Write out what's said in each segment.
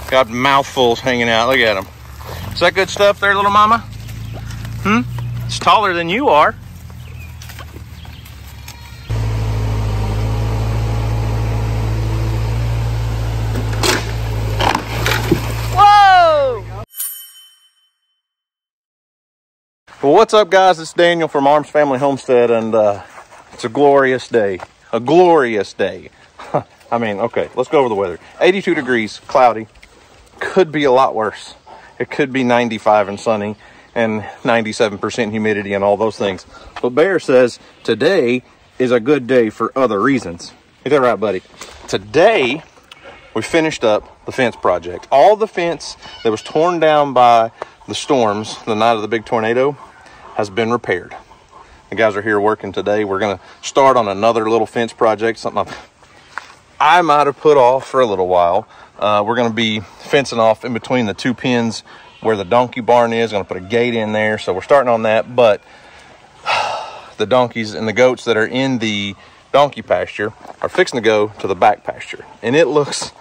Got mouthfuls hanging out. Look at them. Is that good stuff there, little mama? It's taller than you are. Whoa! Well, what's up, guys? It's Daniel from Arms Family Homestead, and it's a glorious day. A glorious day. I mean, okay, let's go over the weather. 82 degrees, cloudy. Could be a lot worse. It could be 95 and sunny and 97% humidity and all those things. But Bear says today is a good day for other reasons. Is that right, buddy? Today, we finished up the fence project. All the fence that was torn down by the storms the night of the big tornado has been repaired. The guys are here working today. We're going to start on another little fence project, something I might have put off for a little while. We're going to be fencing off in between the two pens where the donkey barn is. Going to put a gate in there. So we're starting on that. But the donkeys and the goats that are in the donkey pasture are fixing to go to the back pasture. And it looks,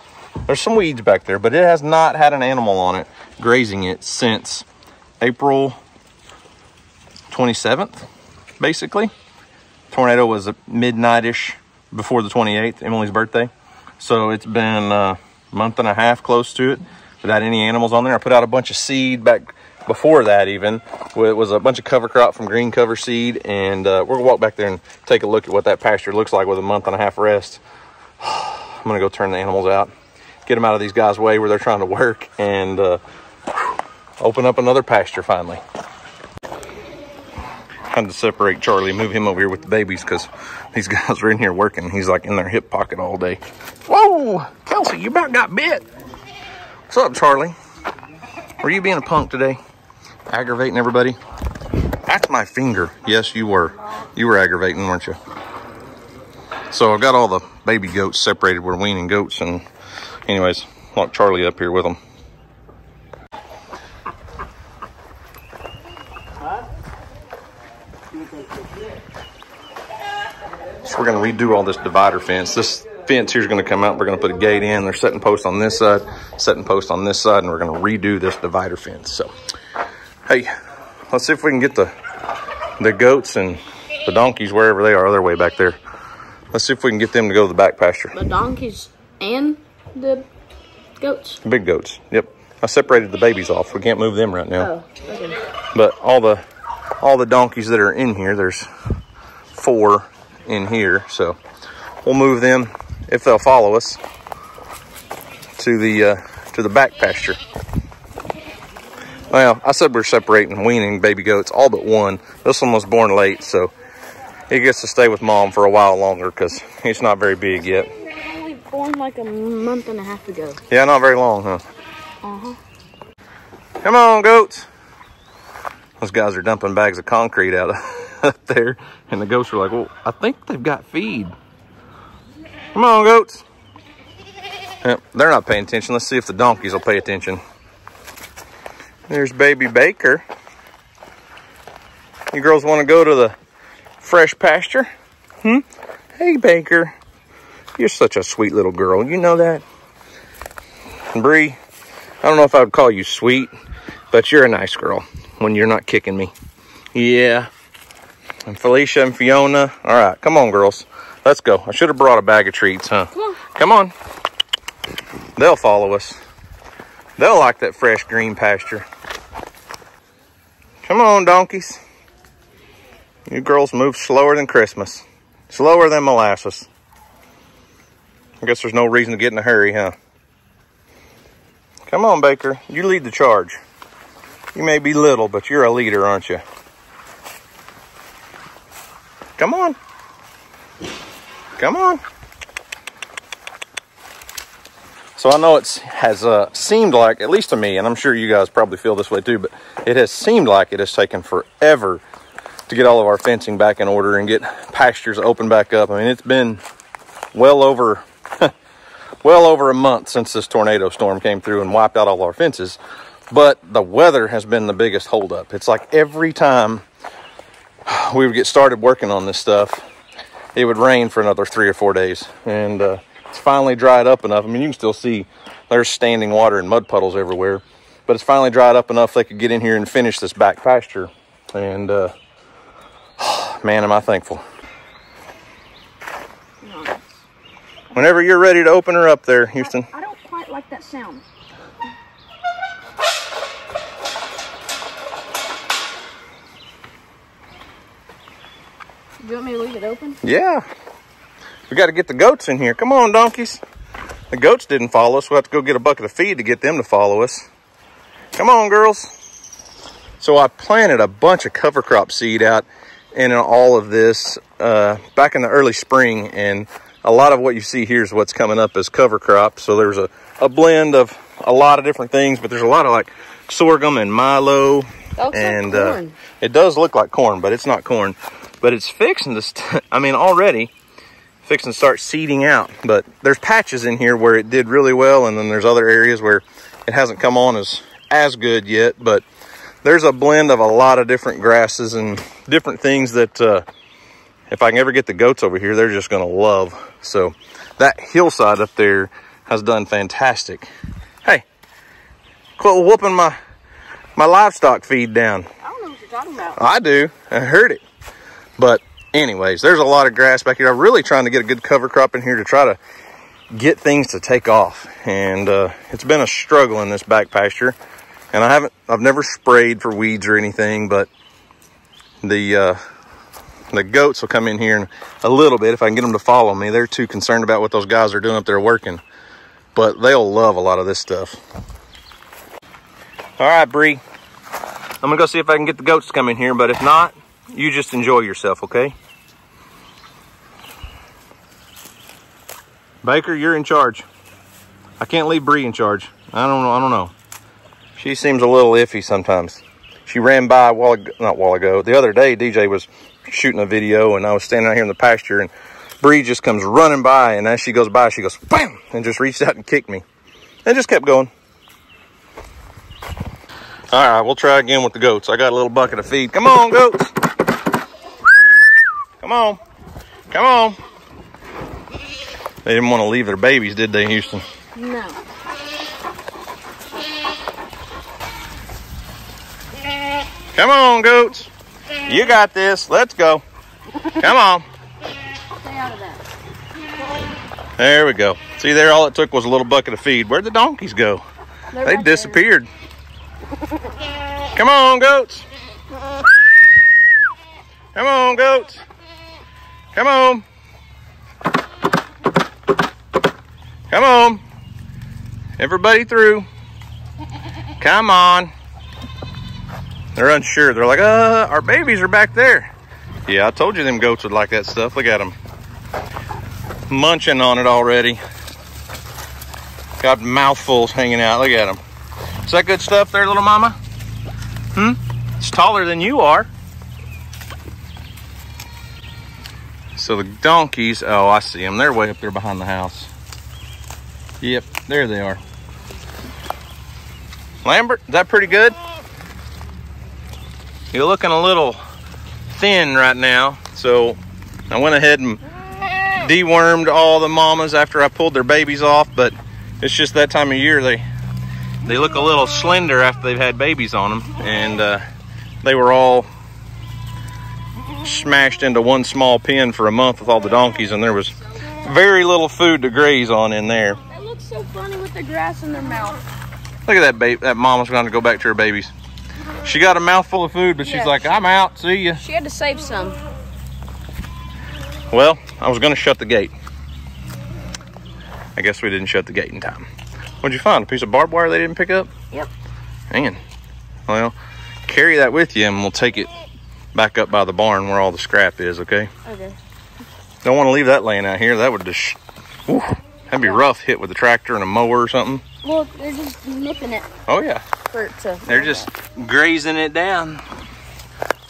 there's some weeds back there, but it has not had an animal on it grazing it since April 27th, basically. Tornado was a midnight-ish before the 28th, Emily's birthday. So it's been a month and a half close to it without any animals on there. I put out a bunch of seed back before that even. It was a bunch of cover crop from green cover seed, and we're gonna walk back there and take a look at what that pasture looks like with a month and a half rest. I'm gonna go turn the animals out, get them out of these guys' way where they're trying to work, and open up another pasture finally. Had to separate Charlie, move him over here with the babies because these guys are in here working. He's like in their hip pocket all day. Whoa, Kelsey, you about got bit. What's up, Charlie? Were you being a punk today? Aggravating everybody? That's my finger. Yes, you were. You were aggravating, weren't you? So I've got all the baby goats separated. We're weaning goats, and anyways, lock Charlie up here with them. So we're going to redo all this divider fence. This fence here is going to come out. We're going to put a gate in. They're setting posts on this side, setting posts on this side, and we're going to redo this divider fence. So, hey, let's see if we can get the goats and the donkeys, wherever they are, they're way back there. Let's see if we can get them to go to the back pasture. The donkeys and the goats? Big goats, yep. I separated the babies off. We can't move them right now. Oh, okay. But all the donkeys that are in here, there's 4 in here, so we'll move them if they'll follow us to the back pasture. Well, I said we're separating weaning baby goats, all but one. This one was born late, so he gets to stay with mom for a while longer because he's not very big yet. Only born like a month and a half ago. Yeah, not very long, huh? Come on, goats. Those guys are dumping bags of concrete out up there, and the goats are like, well, I think they've got feed. Come on, goats. Yep, they're not paying attention. Let's see if the donkeys will pay attention. There's baby Baker. You girls want to go to the fresh pasture? Hey, Baker. You're such a sweet little girl. You know that? Bree, I don't know if I would call you sweet, but you're a nice girl when you're not kicking me. Yeah. And Felicia and Fiona. All right, come on, girls. Let's go. I should have brought a bag of treats, huh? Come on. They'll follow us. They'll like that fresh green pasture. Come on, donkeys. You girls move slower than Christmas. Slower than molasses. I guess there's no reason to get in a hurry, huh? Come on, Baker. You lead the charge. You may be little, but you're a leader, aren't you? Come on. Come on. So I know it has seemed like, at least to me, and I'm sure you guys probably feel this way too, but it has seemed like it has taken forever to get all of our fencing back in order and get pastures open back up. I mean, it's been well over a month since this tornado storm came through and wiped out all our fences. But the weather has been the biggest holdup. It's like every time we would get started working on this stuff, it would rain for another 3 or 4 days. And it's finally dried up enough. I mean, you can still see there's standing water and mud puddles everywhere, but it's finally dried up enough they could get in here and finish this back pasture. And man, am I thankful. Nice. Whenever you're ready to open her up there, Houston. I don't quite like that sound. Do you want me to leave it open? Yeah. We got to get the goats in here. Come on, donkeys. The goats didn't follow us. We'll have to go get a bucket of feed to get them to follow us. Come on, girls. So I planted a bunch of cover crop seed out in all of this back in the early spring. And a lot of what you see here is what's coming up as cover crop. So there's a blend of a lot of different things, but there's a lot of like sorghum and milo. And like corn. It does look like corn, but it's not corn. But it's fixing to, I mean, already fixing to start seeding out. But there's patches in here where it did really well, and then there's other areas where it hasn't come on as good yet. But there's a blend of a lot of different grasses and different things that if I can ever get the goats over here, they're just going to love. So that hillside up there has done fantastic. Hey, quit whooping my livestock feed down. I don't know what you're talking about. I do. I heard it. But anyways, there's a lot of grass back here. I'm really trying to get a good cover crop in here to try to get things to take off. And it's been a struggle in this back pasture. And I've never sprayed for weeds or anything, but the goats will come in here in a little bit if I can get them to follow me. They're too concerned about what those guys are doing up there working. But they'll love a lot of this stuff. All right, Bree. I'm gonna go see if I can get the goats to come in here, but if not, you just enjoy yourself, okay? Baker, you're in charge. I can't leave Bree in charge. I don't know. She seems a little iffy sometimes. She ran by not a while ago. The other day, DJ was shooting a video, and I was standing out here in the pasture, and Bree just comes running by, and as she goes by, she goes, bam, and just reached out and kicked me. And just kept going. All right, we'll try again with the goats. I got a little bucket of feed. Come on, goats. Come on. Come on. They didn't want to leave their babies, did they, Houston? No. Come on, goats. You got this. Let's go. Come on. Stay out of that. There we go. See there, all it took was a little bucket of feed. Where'd the donkeys go? They disappeared. Come on, goats. Come on, goats. Come on. Come on. Everybody through. Come on. They're unsure. They're like, our babies are back there. Yeah, I told you them goats would like that stuff. Look at them. Munching on it already. Got mouthfuls hanging out. Look at them. Is that good stuff there, little mama? It's taller than you are. So the donkeys, oh, I see them. They're way up there behind the house. Yep, there they are. Lambert, is that pretty good? You're looking a little thin right now. So I went ahead and dewormed all the mamas after I pulled their babies off, but it's just that time of year they look a little slender after they've had babies on them, and they were all smashed into one small pen for a month with all the donkeys, and there was very little food to graze on in there. They look so funny with the grass in their mouth. Look at that baby. That mama's going to go back to her babies. She got a mouthful of food, but she's like, I'm out. See ya. She had to save some. Well, I was going to shut the gate. I guess we didn't shut the gate in time. What'd you find? A piece of barbed wire they didn't pick up? Yep. Man. Well, carry that with you and we'll take it back up by the barn where all the scrap is, okay? Okay. Don't want to leave that laying out here. That would just, that'd be rough, hit with a tractor and a mower or something. Well, they're just nipping it. Oh, yeah. They're just grazing it down.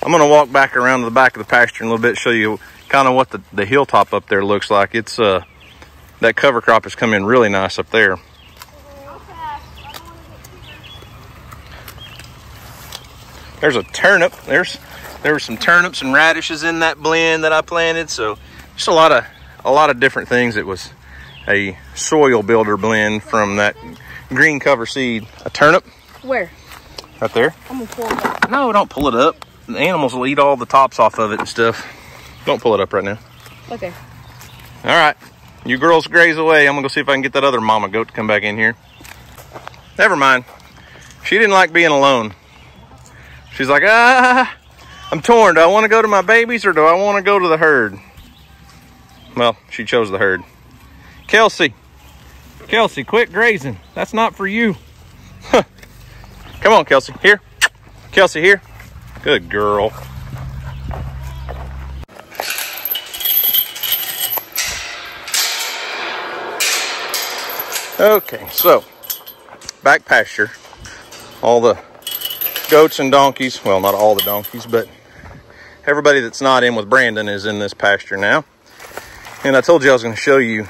I'm going to walk back around to the back of the pasture in a little bit, show you kind of what the hilltop up there looks like. It's, that cover crop has come in really nice up there. There's a turnip. There were some turnips and radishes in that blend that I planted. So just a lot of different things. It was a soil builder blend from that green cover seed. A turnip. Where? Right there. I'm gonna pull it up. No, don't pull it up. The animals will eat all the tops off of it and stuff. Don't pull it up right now. Okay. All right. You girls graze away. I'm gonna go see if I can get that other mama goat to come back in here. Never mind. She didn't like being alone. She's like, I'm torn. Do I want to go to my babies or do I want to go to the herd? Well, she chose the herd. Kelsey, quit grazing. That's not for you. Come on, Kelsey, here. Kelsey, here. Good girl. Okay, so back pasture. All the goats and donkeys, well, not all the donkeys, but everybody that's not in with Brandon is in this pasture now. And I told you I was going to show you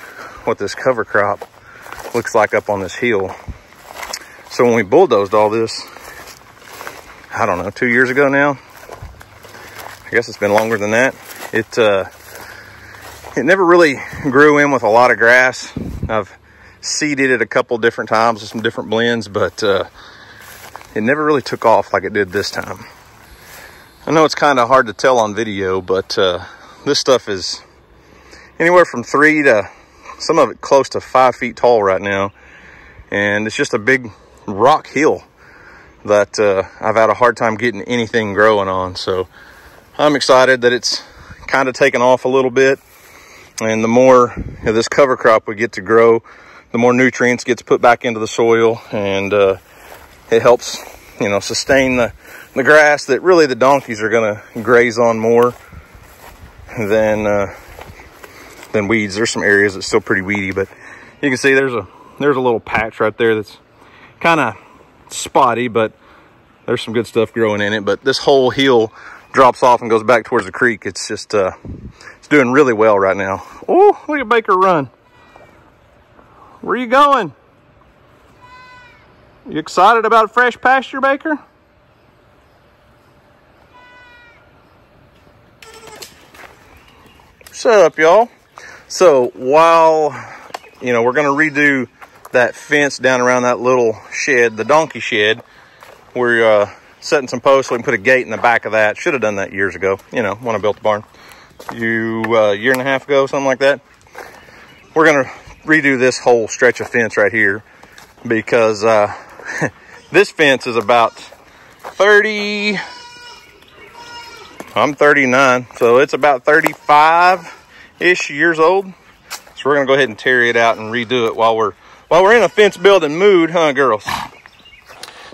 what this cover crop looks like up on this hill. So when we bulldozed all this, I don't know, 2 years ago now, I guess it's been longer than that, it never really grew in with a lot of grass. I've seeded it a couple different times with some different blends, but it never really took off like it did this time. I know it's kind of hard to tell on video, but this stuff is anywhere from 3 to some of it close to 5 feet tall right now. And it's just a big rock hill that I've had a hard time getting anything growing on. So I'm excited that it's kind of taken off a little bit. And the more this cover crop we get to grow, the more nutrients gets put back into the soil, and it helps, you know, sustain the grass that really the donkeys are going to graze on more than weeds. There's some areas that's still pretty weedy, but you can see there's a little patch right there that's kind of spotty, but there's some good stuff growing in it. But this whole hill drops off and goes back towards the creek. It's just it's doing really well right now. Oh, look at Baker run. Where are you going? You excited about fresh pasture, Baker? What's up, y'all? So while, you know, we're going to redo that fence down around that little shed, the donkey shed, we're setting some posts so we can put a gate in the back of that. Should have done that years ago, you know, when I built the barn. Year and a half ago, something like that. We're going to redo this whole stretch of fence right here because this fence is about 30, I'm 39, so it's about 35-ish years old. So we're gonna go ahead and tear it out and redo it while we're in a fence building mood, huh, girls?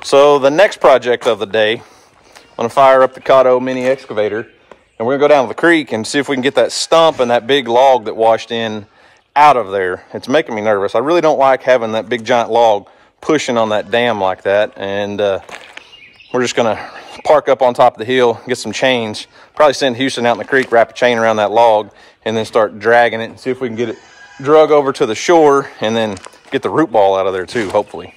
So the next project of the day, I'm gonna fire up the Cotto mini excavator, and we're gonna go down to the creek and see if we can get that stump and that big log that washed in out of there. It's making me nervous. I really don't like having that big giant log pushing on that dam like that. And we're just gonna park up on top of the hill, get some chains, probably send Houston out in the creek, wrap a chain around that log, and then start dragging it and see if we can get it drug over to the shore and then get the root ball out of there too, hopefully.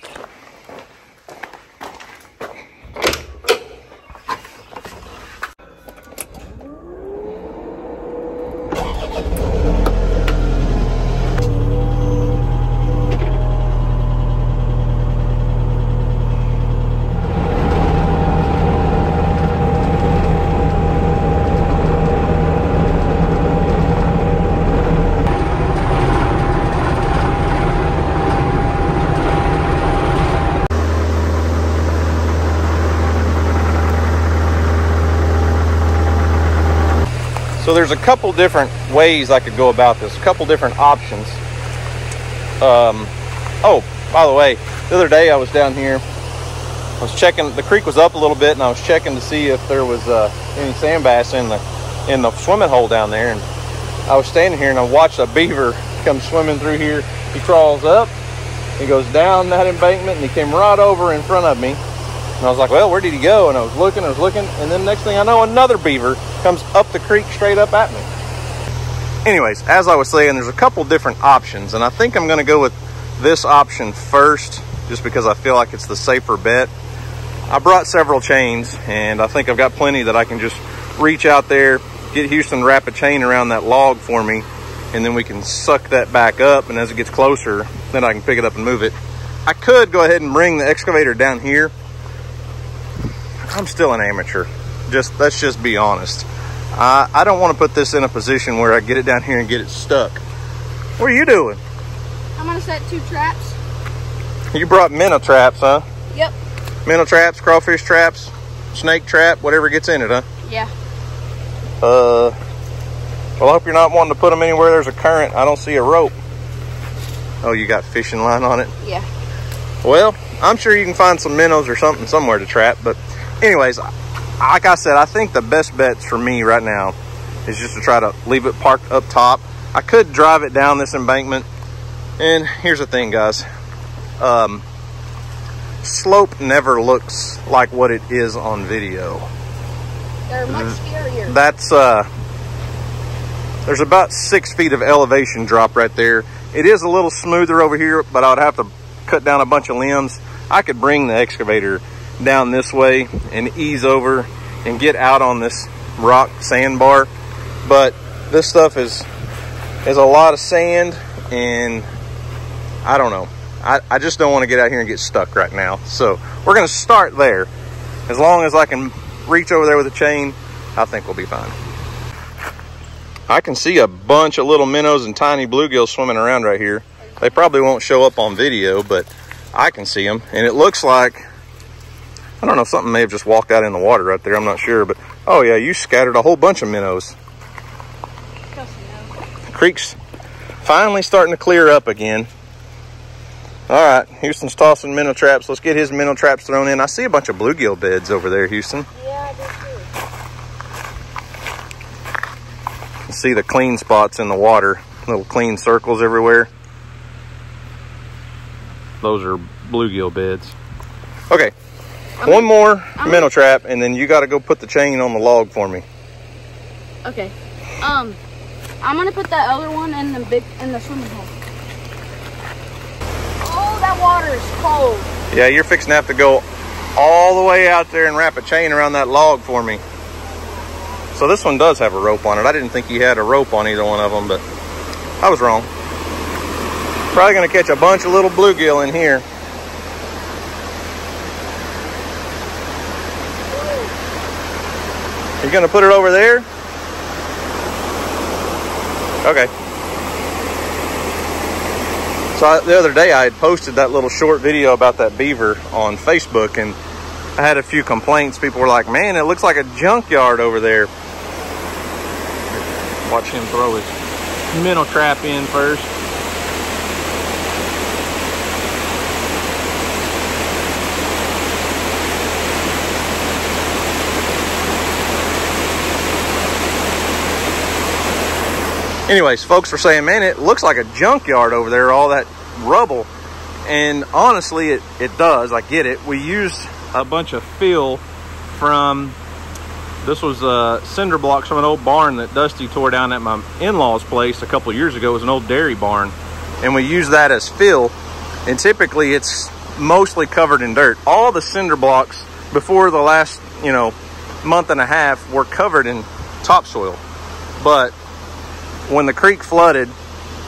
So there's a couple different ways I could go about this, a couple different options. Oh, by the way, the other day I was down here, I was checking, the creek was up a little bit, and I was checking to see if there was any sand bass in the swimming hole down there. And I was standing here and I watched a beaver come swimming through here. He crawls up, he goes down that embankment, and he came right over in front of me. And I was like, well, where did he go? And I was looking, and then next thing I know, another beaver comes up the creek straight up at me. Anyways, as I was saying, there's a couple different options, and I think I'm gonna go with this option first, just because I feel like it's the safer bet. I brought several chains, and I think I've got plenty that I can just reach out there, get Houston to wrap a chain around that log for me, and then we can suck that back up, and as it gets closer, then I can pick it up and move it. I could go ahead and bring the excavator down here. I'm still an amateur. Let's just be honest. I don't want to put this in a position where I get it down here and get it stuck. What are you doing? I'm gonna set 2 traps. You brought minnow traps, huh? Yep. Minnow traps, crawfish traps, snake trap, whatever gets in it, huh? Yeah. Well, I hope you're not wanting to put them anywhere there's a current. I don't see a rope. Oh, you got fishing line on it? Yeah. Well, I'm sure you can find some minnows or something somewhere to trap. But anyways, like I said, I think the best bets for me right now is just to try to leave it parked up top. I could drive it down this embankment. And here's the thing, guys. Slope never looks like what it is on video. They're much scarier. That's there's about 6 feet of elevation drop right there. It is a little smoother over here, but I would have to cut down a bunch of limbs. I could bring the excavator down this way and ease over and get out on this rock sandbar, but this stuff is a lot of sand, and I don't know. I just don't want to get out here and get stuck right now. So we're going to start there. As long as I can reach over there with a chain, I think we'll be fine. I can see a bunch of little minnows and tiny bluegills swimming around right here. They probably won't show up on video, but I can see them. And it looks like, I don't know, something may have just walked out in the water right there. I'm not sure, but oh yeah, you scattered a whole bunch of minnows. The creek's finally starting to clear up again. All right, Houston's tossing minnow traps. Let's get his minnow traps thrown in. I see a bunch of bluegill beds over there, Houston. Yeah, I do too. See the clean spots in the water, little clean circles everywhere. Those are bluegill beds. Okay, one more minnow trap, and then you got to go put the chain on the log for me. Okay. I'm gonna put that other one in the swimming hole. Oh, that water is cold. Yeah, you're fixing to have to go all the way out there and wrap a chain around that log for me. So this one does have a rope on it. I didn't think he had a rope on either one of them, but I was wrong. Probably gonna catch a bunch of little bluegill in here. You gonna put it over there? Okay. So the other day I had posted that little short video about that beaver on Facebook, and I had a few complaints. People were like, man, it looks like a junkyard over there. Watch him throw his minnow trap in first. Anyways, folks were saying, man, it looks like a junkyard over there, all that rubble. And honestly, it does. I get it. We used a bunch of fill from, this was cinder blocks from an old barn that Dusty tore down at my in-laws' place a couple of years ago. It was an old dairy barn. And we used that as fill. And typically it's mostly covered in dirt. All the cinder blocks before the last, month and a half were covered in topsoil. But when the creek flooded,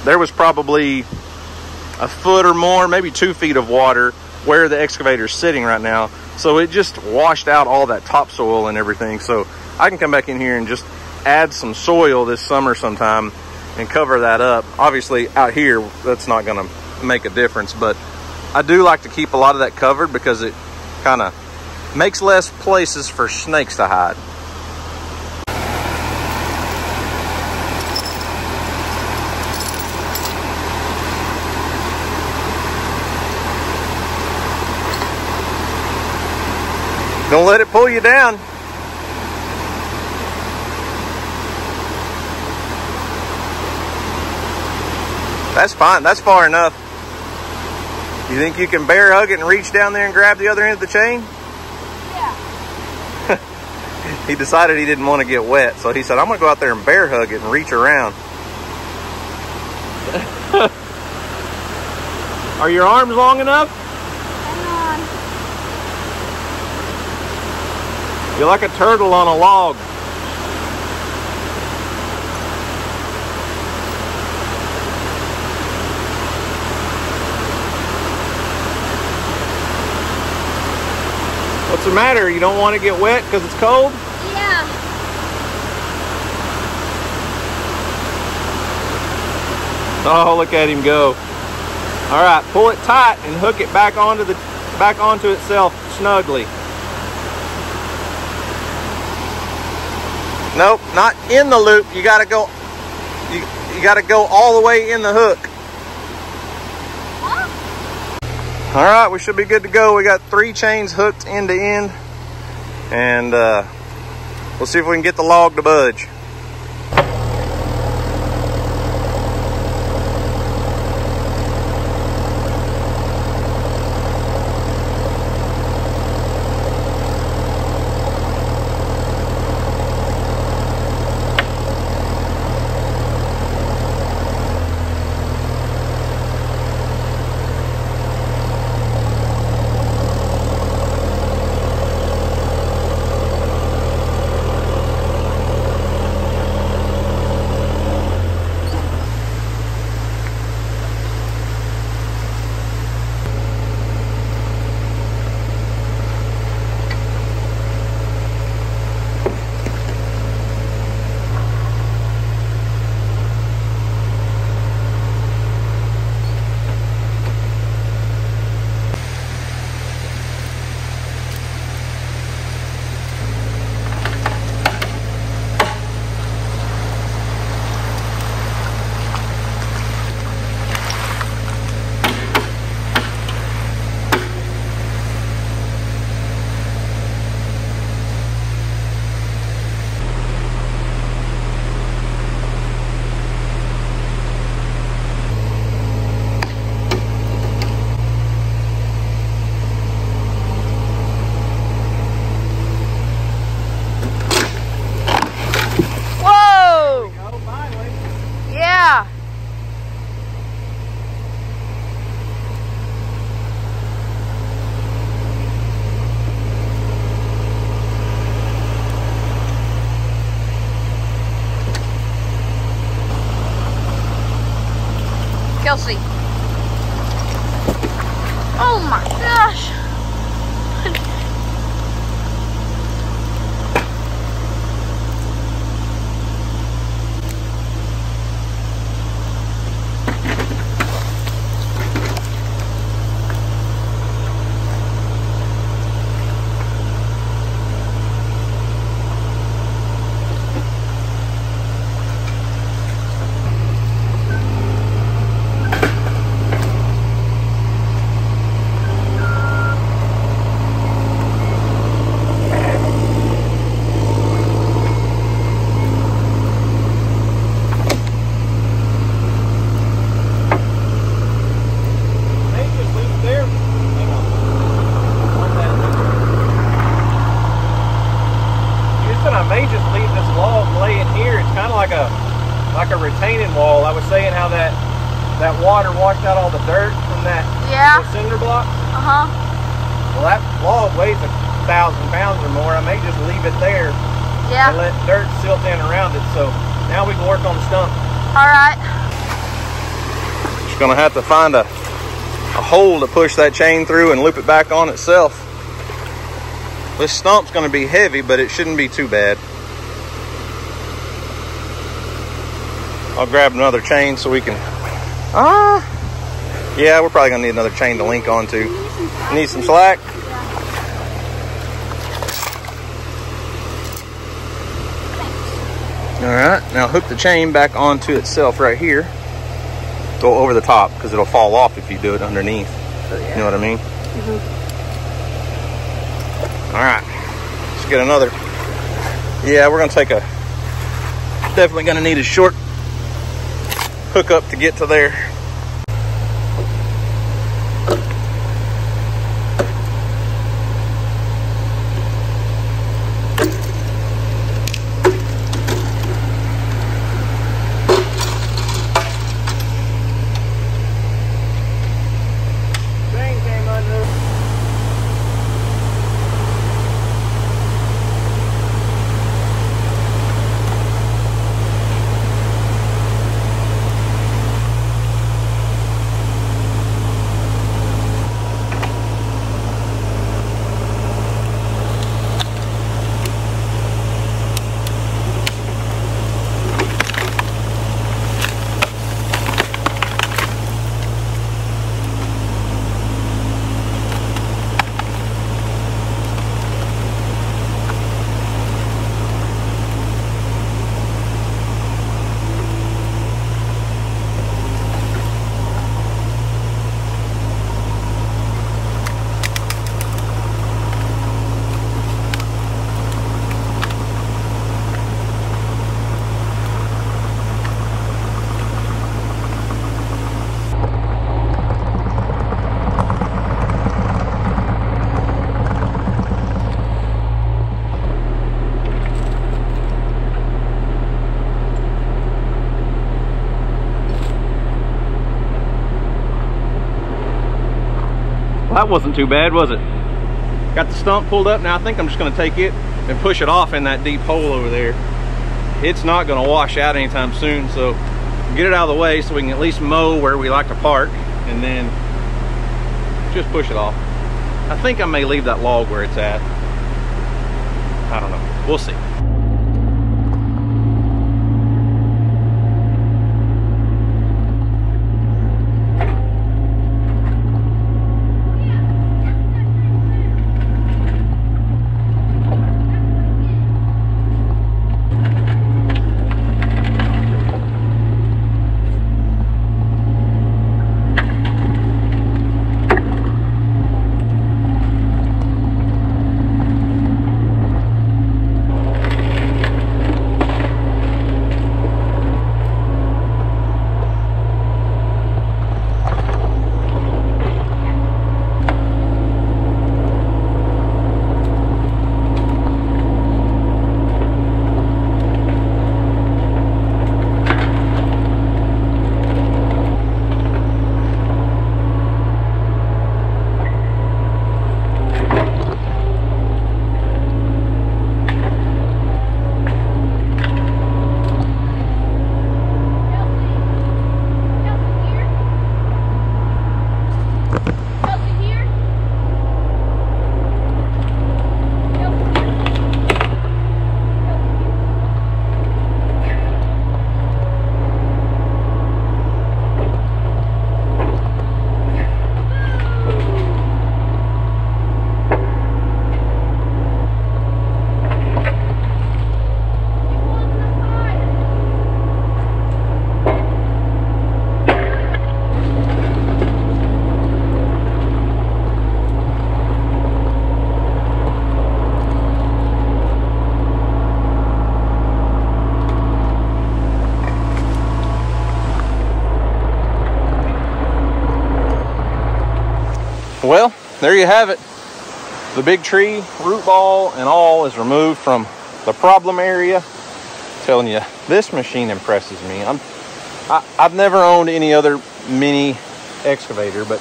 there was probably a foot or more, maybe 2 feet of water where the excavator is sitting right now. So it just washed out all that topsoil and everything. So I can come back in here and just add some soil this summer sometime and cover that up. Obviously out here, that's not gonna make a difference, but I do like to keep a lot of that covered because it kind of makes less places for snakes to hide. Don't let it pull you down. That's fine. That's far enough. You think you can bear hug it and reach down there and grab the other end of the chain? Yeah. He decided he didn't want to get wet, so he said, I'm going to go out there and bear hug it and reach around. Are your arms long enough? You're like a turtle on a log. What's the matter? You don't want to get wet because it's cold? Yeah. Oh, look at him go. All right, pull it tight and hook it back onto itself snugly. Nope, not in the loop. You gotta go. You gotta go all the way in the hook. All right, we should be good to go. We got 3 chains hooked end to end, and we'll see if we can get the log to budge. Kelsey. Oh my gosh. like a retaining wall. I was saying how that water washed out all the dirt from that those cinder blocks. Well, that log weighs 1,000 pounds or more. I may just leave it there and let dirt silt in around it. So now we can work on the stump. All right. Just gonna have to find a hole to push that chain through and loop it back on itself. This stump's gonna be heavy, but it shouldn't be too bad. I'll grab another chain so we can, yeah, we're probably gonna need another chain to link onto. Need some slack? All right, now hook the chain back onto itself right here. Go over the top because it'll fall off if you do it underneath. You know what I mean? All right, let's get another. Yeah, we're gonna take definitely gonna need a short hook up to get to there. that wasn't too bad, was it? Got the stump pulled up. Now I think I'm just gonna take it and push it off in that deep hole over there. It's not gonna wash out anytime soon, so get it out of the way so we can at least mow where we like to park, and then just push it off. I think I may leave that log where it's at. I don't know, we'll see. Well, there you have it. The big tree, root ball and all is removed from the problem area. I'm telling you, this machine impresses me. I've never owned any other mini excavator, but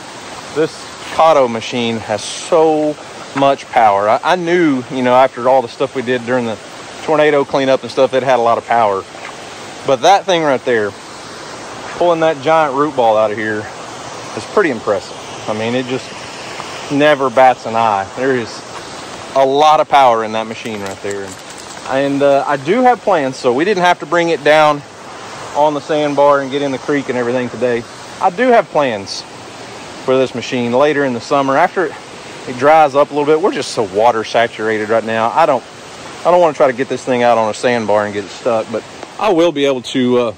this Cotto machine has so much power. I knew, you know, after all the stuff we did during the tornado cleanup and stuff, it had a lot of power. But that thing right there, pulling that giant root ball out of here, is pretty impressive. I mean, it just never bats an eye. There is a lot of power in that machine right there. And I do have plans, so we didn't have to bring it down on the sandbar and get in the creek and everything today. I do have plans for this machine later in the summer after it dries up a little bit. We're just so water saturated right now. I don't want to try to get this thing out on a sandbar and get it stuck, but I will be able to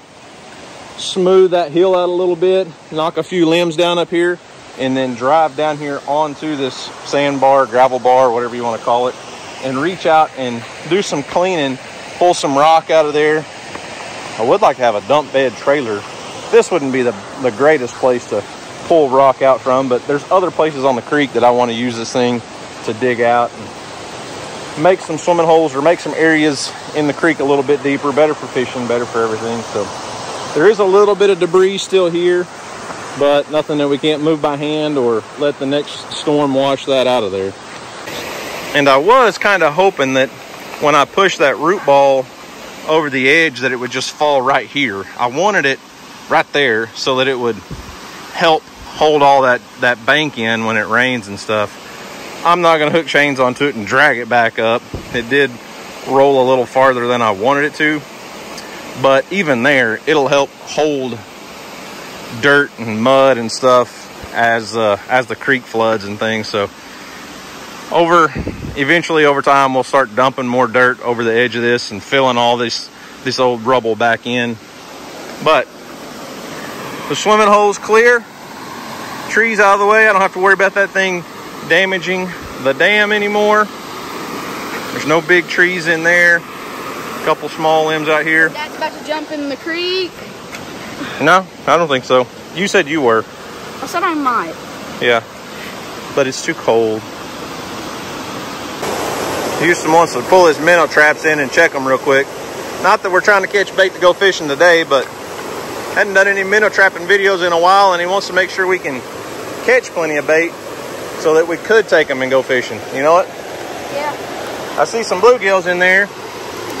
smooth that hill out a little bit, knock a few limbs down up here, and then drive down here onto this sandbar, gravel bar, whatever you want to call it, and reach out and do some cleaning, pull some rock out of there. I would like to have a dump bed trailer. This wouldn't be the greatest place to pull rock out from, but there's other places on the creek that I want to use this thing to dig out and make some swimming holes or make some areas in the creek a little bit deeper, better for fishing, better for everything. So there is a little bit of debris still here, but nothing that we can't move by hand or let the next storm wash that out of there. And I was kind of hoping that when I pushed that root ball over the edge that it would just fall right here. I wanted it right there so that it would help hold all that bank in when it rains and stuff. I'm not going to hook chains onto it and drag it back up. It did roll a little farther than I wanted it to, but even there, it'll help hold dirt and mud and stuff as the creek floods and things. So eventually over time, we'll start dumping more dirt over the edge of this and filling all this old rubble back in. But the swimming hole's clear, trees out of the way. I don't have to worry about that thing damaging the dam anymore. There's no big trees in there. A couple small limbs out here. Dad's about to jump in the creek. No, I don't think so. You said you were. I said I might. Yeah, but it's too cold. Houston wants to pull his minnow traps in and check them real quick. Not that we're trying to catch bait to go fishing today, but hadn't done any minnow trapping videos in a while, and he wants to make sure we can catch plenty of bait so that we could take them and go fishing. You know what? Yeah. I see some bluegills in there.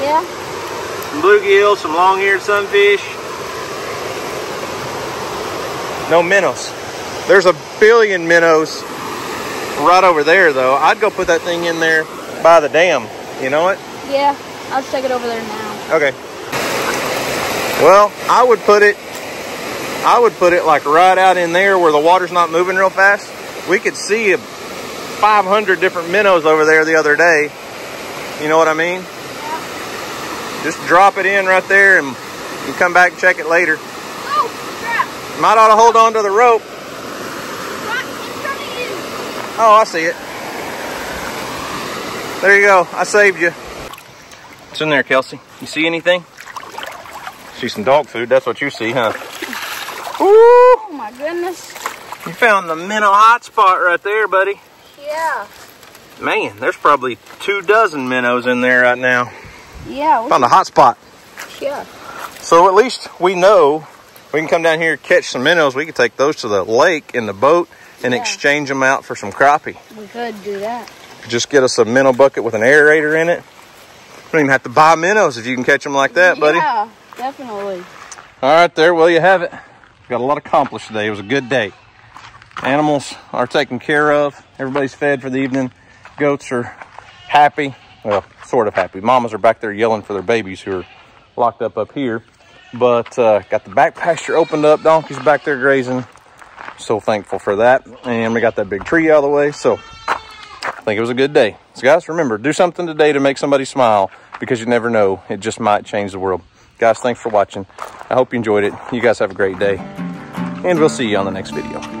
Yeah. Some bluegills, some long-eared sunfish. No minnows. There's a billion minnows right over there, though. I'd go put that thing in there by the dam. You know what? Yeah. I'll just take it over there now. Okay. Well, I would put it like right out in there where the water's not moving real fast. We could see 500 different minnows over there the other day. You know what I mean? Yeah. Just drop it in right there and you come back and check it later. Oh, crap. Might ought to hold on to the rope. Right in front of you. Oh, I see it. There you go. I saved you. What's in there, Kelsey? You see anything? See some dog food. That's what you see, huh? Ooh! Oh my goodness. You found the minnow hot spot right there, buddy. Yeah. Man, there's probably 24 minnows in there right now. Yeah. Found a hot spot. Yeah. So at least we know we can come down here and catch some minnows. We could take those to the lake in the boat and exchange them out for some crappie. We could do that. Just get us a minnow bucket with an aerator in it. You don't even have to buy minnows if you can catch them like that, buddy. Yeah, definitely. All right, there. Well, you have it. Got a lot accomplished today. It was a good day. Animals are taken care of. Everybody's fed for the evening. Goats are happy. Well, sort of happy. Mamas are back there yelling for their babies who are locked up here. But got the back pasture opened up. Donkeys back there grazing. So thankful for that. And we got that big tree out of the way. So I think it was a good day. So guys, remember, do something today to make somebody smile, because you never know. It just might change the world. Guys, thanks for watching. I hope you enjoyed it. You guys have a great day. And we'll see you on the next video.